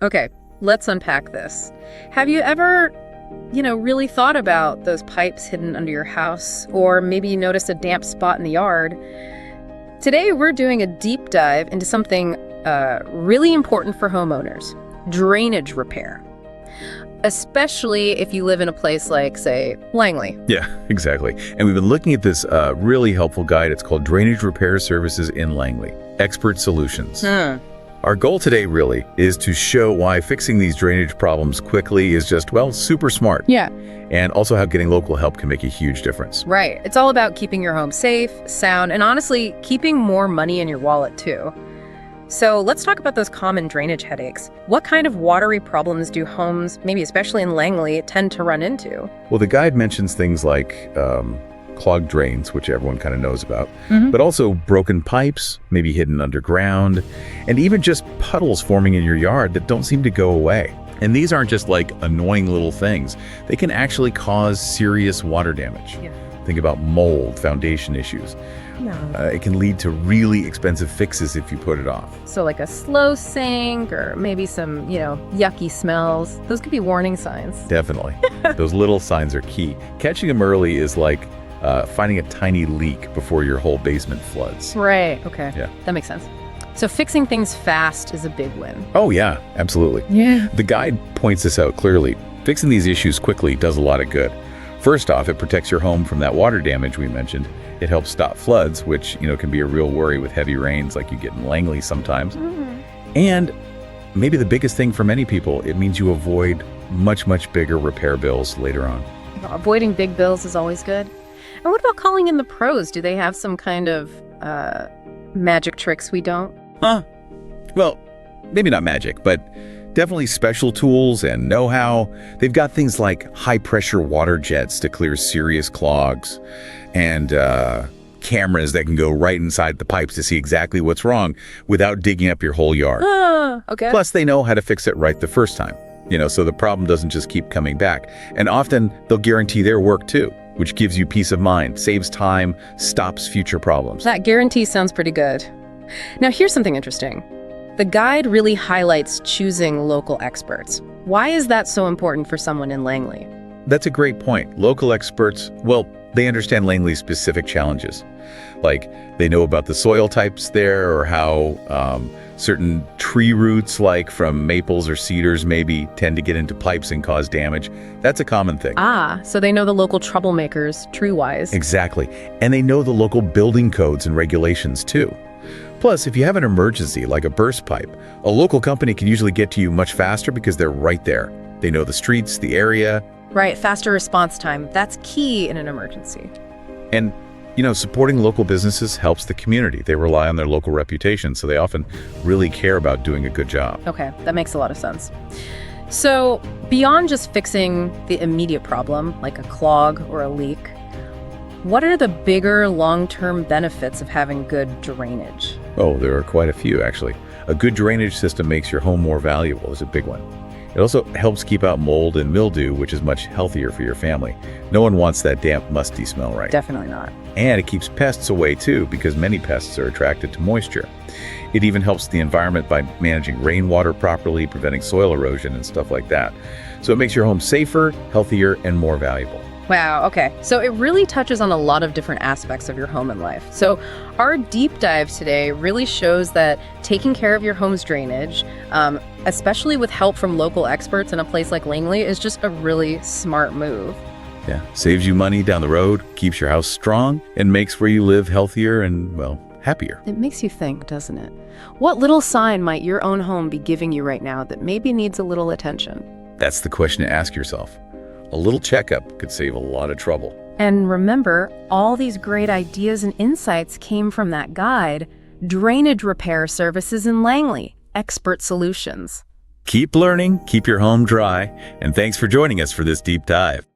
Okay, let's unpack this. Have you ever, really thought about those pipes hidden under your house, or maybe you noticed a damp spot in the yard? Today, we're doing a deep dive into something really important for homeowners: drainage repair. Especially if you live in a place like, say, Langley. Yeah, exactly. And we've been looking at this really helpful guide. It's called Drainage Repair Services in Langley, Expert Solutions. Our goal today really is to show why fixing these drainage problems quickly is just, well, super smart. Yeah. And also how getting local help can make a huge difference. Right. It's all about keeping your home safe, sound, and honestly, keeping more money in your wallet too. So let's talk about those common drainage headaches. What kind of watery problems do homes, maybe especially in Langley, tend to run into? Well, the guide mentions things like clogged drains, which everyone kind of knows about, but also broken pipes, maybe hidden underground, and even just puddles forming in your yard that don't seem to go away. And these aren't just like annoying little things. They can actually cause serious water damage. Yeah. Think about mold, foundation issues. It can lead to really expensive fixes if you put it off. So like a slow sink or maybe some, yucky smells. Those could be warning signs. Definitely. Those little signs are key. Catching them early is like finding a tiny leak before your whole basement floods. Right. Okay. Yeah. That makes sense. So fixing things fast is a big win. Oh, yeah, absolutely. Yeah. The guide points this out clearly. Fixing these issues quickly does a lot of good. First off, it protects your home from that water damage we mentioned. It helps stop floods, which, can be a real worry with heavy rains like you get in Langley sometimes. And maybe the biggest thing for many people, it means you avoid much, much bigger repair bills later on. Avoiding big bills is always good. And what about calling in the pros? Do they have some kind of magic tricks we don't? Well, maybe not magic, but definitely special tools and know-how. They've got things like high-pressure water jets to clear serious clogs, and cameras that can go right inside the pipes to see exactly what's wrong without digging up your whole yard. Okay. Plus, they know how to fix it right the first time, so the problem doesn't just keep coming back. And often, they'll guarantee their work too, which gives you peace of mind, saves time, stops future problems. That guarantee sounds pretty good. Now, here's something interesting. The guide really highlights choosing local experts. Why is that so important for someone in Langley? That's a great point. Local experts, well, they understand Langley's specific challenges. Like, they know about the soil types there, or how certain tree roots, like from maples or cedars, maybe tend to get into pipes and cause damage. That's a common thing. So they know the local troublemakers, tree-wise. Exactly. And they know the local building codes and regulations, too. Plus, if you have an emergency, like a burst pipe, a local company can usually get to you much faster because they're right there. They know the streets, the area. Right, faster response time. That's key in an emergency. And, supporting local businesses helps the community. They rely on their local reputation, so they often really care about doing a good job. Okay, that makes a lot of sense. So, beyond just fixing the immediate problem, like a clog or a leak, what are the bigger long-term benefits of having good drainage? Oh, there are quite a few, actually. A good drainage system makes your home more valuable is a big one. It also helps keep out mold and mildew, which is much healthier for your family. No one wants that damp, musty smell, right? Definitely not. And it keeps pests away, too, because many pests are attracted to moisture. It even helps the environment by managing rainwater properly, preventing soil erosion and stuff like that. So it makes your home safer, healthier, and more valuable. Wow, okay. So it really touches on a lot of different aspects of your home and life. So our deep dive today really shows that taking care of your home's drainage, especially with help from local experts in a place like Langley, is just a really smart move. Yeah, saves you money down the road, keeps your house strong, and makes where you live healthier and, well, happier. It makes you think, doesn't it? What little sign might your own home be giving you right now that maybe needs a little attention? That's the question to ask yourself. A little checkup could save a lot of trouble. And remember, all these great ideas and insights came from that guide, Drainage Repair Services in Langley, Expert Solutions. Keep learning, keep your home dry, and thanks for joining us for this deep dive.